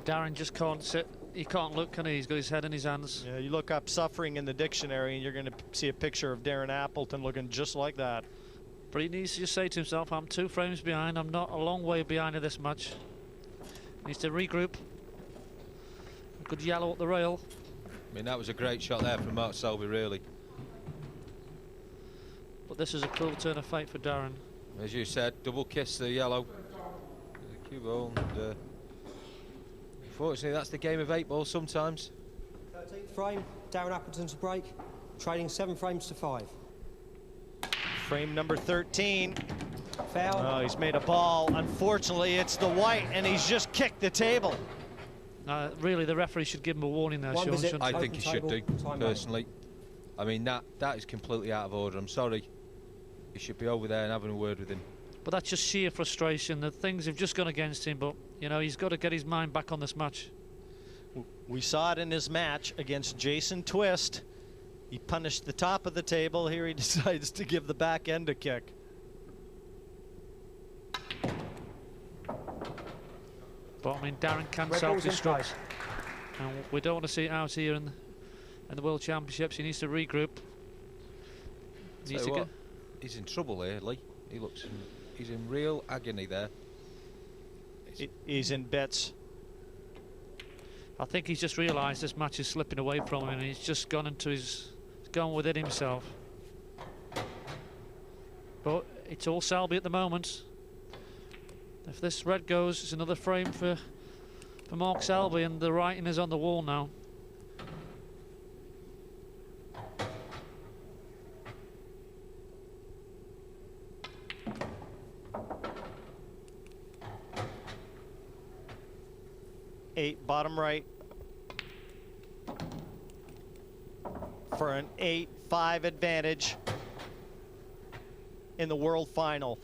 Darren just can't sit. He can't look, can he? He's got his head in his hands. Yeah, you look up suffering in the dictionary and you're going to see a picture of Darren Appleton looking just like that. But he needs to just say to himself, I'm 2 frames behind. I'm not a long way behind of this match. He needs to regroup. A good yellow at the rail. I mean, that was a great shot there from Mark Selby, really. But this is a cruel turn of fate for Darren. As you said, double kiss the yellow. The cue ball. And, unfortunately, that's the game of 8 ball sometimes. 13th frame, Darren Appleton to break, trading 7 frames to 5. Frame number 13. Foul. Oh, he's made a ball. Unfortunately, it's the white, and he's just kicked the table. Really, the referee should give him a warning there, Sean, shouldn't I think he should do, personally. I mean, that is completely out of order. I'm sorry. He should be over there and having a word with him. But that's just sheer frustration. The things have just gone against him, but, you know, he's got to get his mind back on this match. We saw it in his match against Jason Twist. He punished the top of the table. Here he decides to give the back end a kick. But I mean, Darren can self-destruct, and we don't want to see it out here in the World Championships. He needs to regroup. He's in trouble here, Lee. He looks, he's in real agony there. He's in bits. I think he's just realised this match is slipping away from him, and he's just gone into he's gone with it himself. But it's all Selby at the moment. If this red goes, it's another frame for Mark Selby, and the writing is on the wall now. Eight bottom right for an 8-5 advantage in the World Final.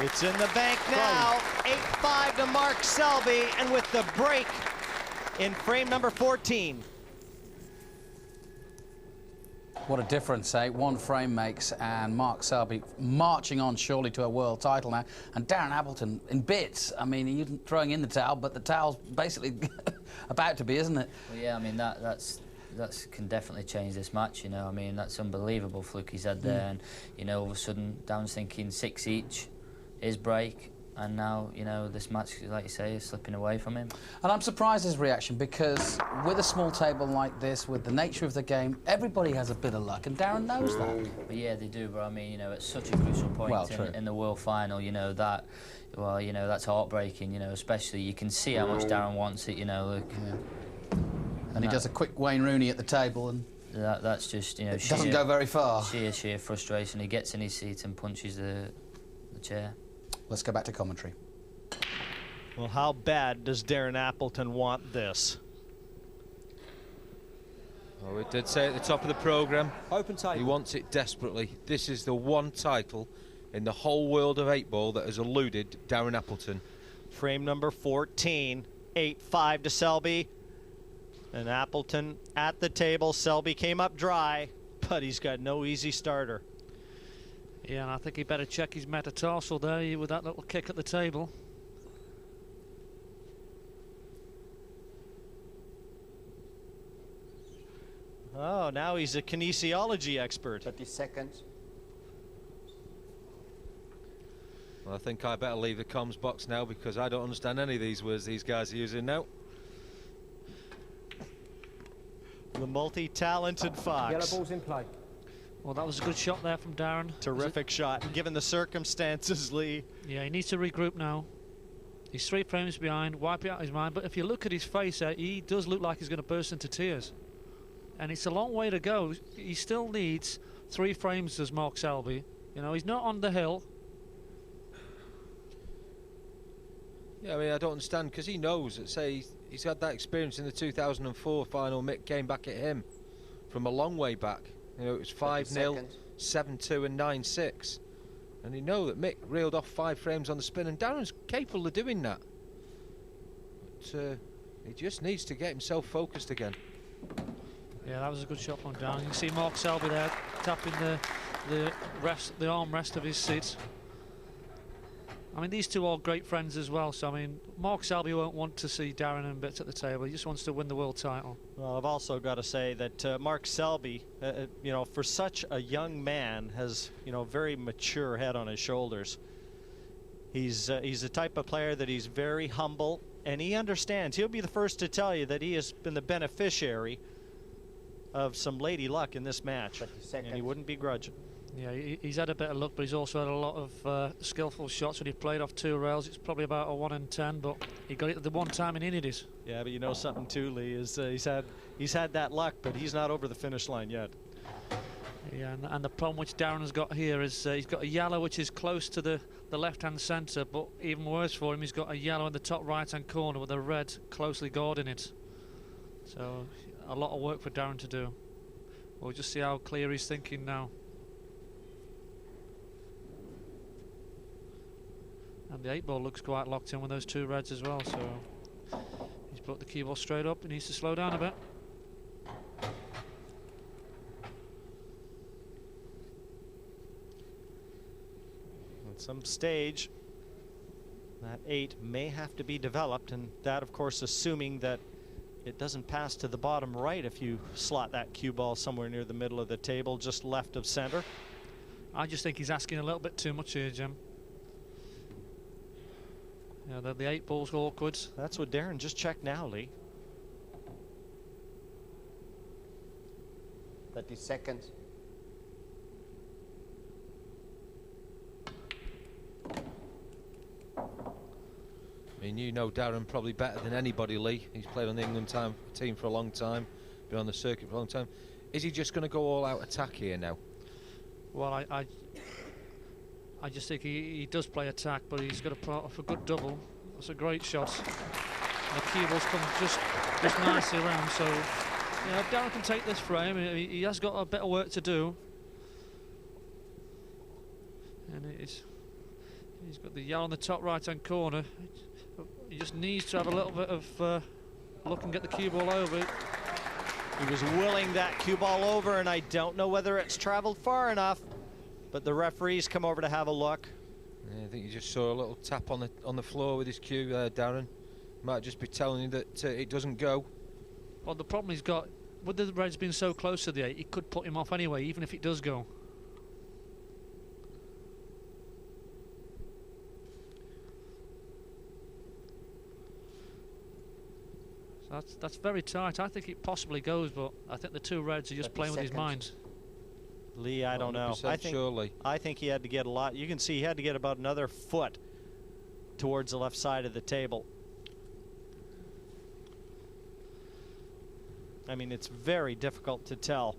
It's in the bank now. 8-5 to Mark Selby, and with the break in frame number 14. What a difference, eh? 1 frame makes, and Mark Selby marching on surely to a world title now. And Darren Appleton in bits. I mean, he isn't throwing in the towel, but the towel's basically about to be, isn't it? Well, yeah, I mean, that can definitely change this match, you know. I mean, that's unbelievable fluke he's had there. And, you know, all of a sudden, Darren's thinking 6 each, his break. And now, you know, this match, like you say, is slipping away from him. And I'm surprised his reaction, because with a small table like this, with the nature of the game, everybody has a bit of luck, and Darren knows that. But yeah, they do, but I mean, you know, it's such a crucial point in the World Final, you know, that, well, you know, that's heartbreaking, you know, especially you can see how much Darren wants it, you know, look. Yeah. And he does a quick Wayne Rooney at the table, and that's just, you know, it doesn't go very far. Sheer frustration. He gets in his seat and punches the chair. Let's go back to commentary. Well, how bad does Darren Appleton want this? Well, we did say at the top of the programme, open table. He wants it desperately. This is the one title in the whole world of 8-ball that has eluded Darren Appleton. Frame number 14, 8-5 to Selby. And Appleton at the table. Selby came up dry, but he's got no easy starter. Yeah, and I think he better check his metatarsal there with that little kick at the table. Oh, now he's a kinesiology expert. 30 seconds. Well, I think I better leave the comms box now, because I don't understand any of these words these guys are using now. The multi-talented Fox. Yellow ball's in play. Well, that was a good shot there from Darren. Terrific shot, given the circumstances, Lee. Yeah, he needs to regroup now. He's 3 frames behind, wipe it out of his mind. But if you look at his face, he does look like he's going to burst into tears. And it's a long way to go. He still needs 3 frames as Mark Selby. You know, he's not on the hill. Yeah, I mean, I don't understand, because he knows that, say, he's had that experience in the 2004 final. Mick came back at him from a long way back. You know, it was 5-0, 7-2 and 9-6. And you know that Mick reeled off 5 frames on the spin, and Darren's capable of doing that. But he just needs to get himself focused again. Yeah, that was a good shot from Darren. You can see Mark Selby there tapping the armrest of his seat. I mean, these two are great friends as well, so I mean, Mark Selby won't want to see Darren in bits at the table. He just wants to win the world title. Well, I've also got to say that Mark Selby, you know, for such a young man, has, you know, very mature head on his shoulders. He's the type of player that he's very humble, and he understands. He'll be the first to tell you that he has been the beneficiary of some lady luck in this match, and he wouldn't begrudge it. Yeah, he's had a bit of luck, but he's also had a lot of skillful shots when he played off 2 rails. It's probably about a 1 in 10, but he got it the one time in Indies. Yeah, but you know something too, Lee, is he's had that luck, but he's not over the finish line yet. Yeah, and the problem which Darren's got here is he's got a yellow which is close to the left-hand centre, but even worse for him, he's got a yellow in the top right-hand corner with a red closely guarding it. So a lot of work for Darren to do. We'll just see how clear he's thinking now. And the 8-ball looks quite locked in with those 2 reds as well, so he's put the cue ball straight up. He needs to slow down a bit. At some stage, that 8 may have to be developed, and that, of course, assuming that it doesn't pass to the bottom right if you slot that cue ball somewhere near the middle of the table, just left of center. I just think he's asking a little bit too much here, Jim. Yeah, the 8-ball's awkward. That's what Darren just checked now, Lee. 30 seconds. I mean, you know Darren probably better than anybody, Lee. He's played on the England team for a long time, been on the circuit for a long time. Is he just going to go all out attack here now? Well, I just think he does play attack, but he's got to put off a good double. That's a great shot. And the cue ball's come just nicely around, so yeah, Darren can take this frame. He has got a bit of work to do. And he's got the yellow on the top right-hand corner. He just needs to have a little bit of look and get the cue ball over. He was willing that cue ball over, and I don't know whether it's traveled far enough, but the referees come over to have a look. Yeah, I think you just saw a little tap on the floor with his cue, Darren. Might just be telling you that it doesn't go. Well, the problem he's got, with the reds being so close to the 8, it could put him off anyway, even if it does go. So that's very tight. I think it possibly goes, but I think the 2 reds are just playing with his mind. Lee, I don't know. I think he had to get a lot. You can see he had to get about another foot towards the left side of the table. I mean, it's very difficult to tell.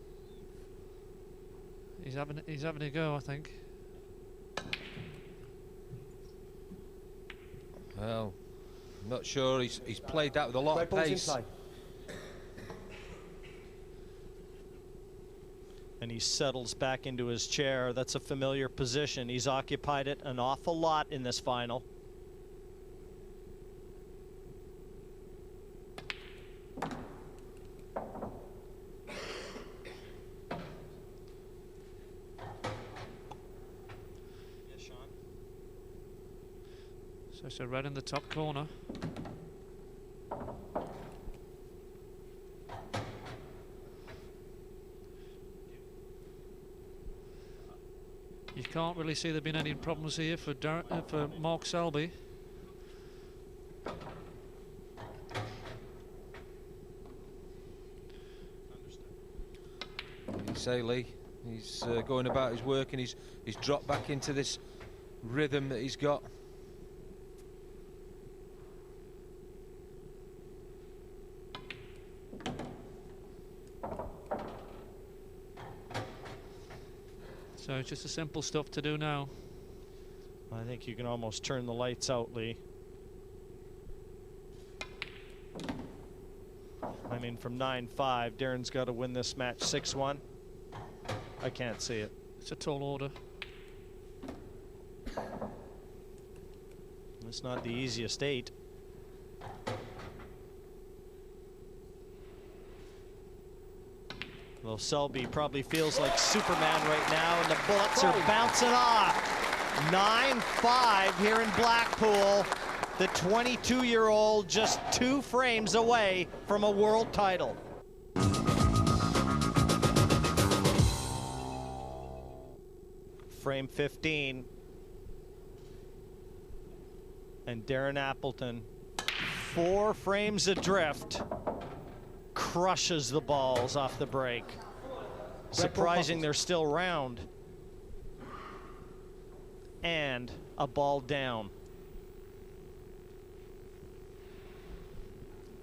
He's having a go, I think. Well, I'm not sure. He's played that with a lot of pace. And he settles back into his chair. That's a familiar position. He's occupied it an awful lot in this final. Yes, Sean? So it's a red in the top corner. You can't really see there being any problems here for Mark Selby. You say, Lee, he's going about his work, and he's dropped back into this rhythm that he's got. So it's just the simple stuff to do now. I think you can almost turn the lights out, Lee. I mean, from 9-5, Darren's got to win this match 6-1. I can't see it. It's a tall order. It's not the easiest 8. Well, Selby probably feels like Superman right now, and the bullets are bouncing off. 9-5 here in Blackpool. The 22-year-old just 2 frames away from a world title. Frame 15. And Darren Appleton, 4 frames adrift, crushes the balls off the break. Surprising they're still round. And a ball down.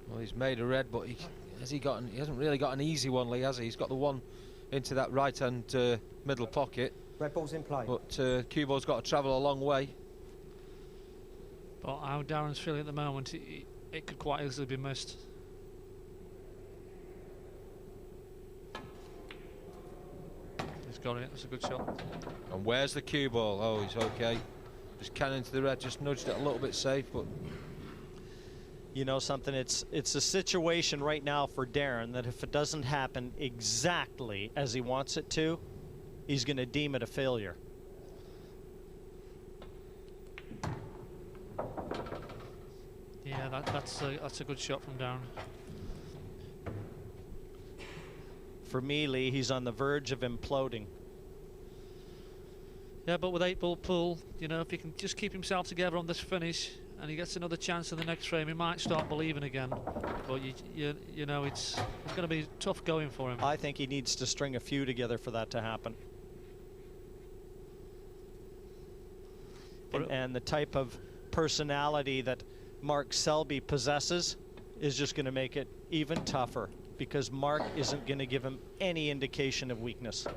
Well, he's made a red, but he hasn't really got an easy one, Lee, has he? He's got the one into that right-hand middle pocket. Red ball's in play. But cue ball's got to travel a long way. But how Darren's feeling at the moment, it could quite easily be missed. He's got it. That's a good shot. And where's the cue ball? Oh, he's okay. Just cannon to the red, just nudged it a little bit safe, but you know something, it's a situation right now for Darren that if it doesn't happen exactly as he wants it to, he's going to deem it a failure. Yeah, that's a good shot from Darren. For me, Lee, he's on the verge of imploding. Yeah, but with 8-ball pool, you know, if he can just keep himself together on this finish and he gets another chance in the next frame, he might start believing again. But you know, it's going to be tough going for him. I think he needs to string a few together for that to happen. And the type of personality that Mark Selby possesses is just going to make it even tougher, because Mark isn't going to give him any indication of weakness.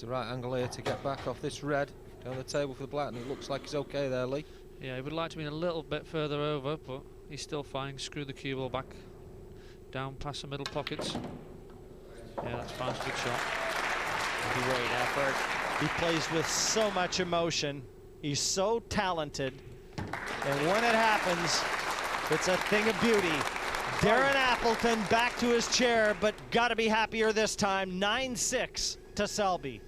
needs the right angle here to get back off this red down the table for the black, and it looks like he's okay there, Lee. Yeah, he would like to be a little bit further over, but he's still fine. Screw the cue ball back down past the middle pockets. Yeah, that's fine. It's a good shot. Great effort. He plays with so much emotion. He's so talented. And when it happens, it's a thing of beauty. Darren Appleton back to his chair, but got to be happier this time. 9-6 to Selby.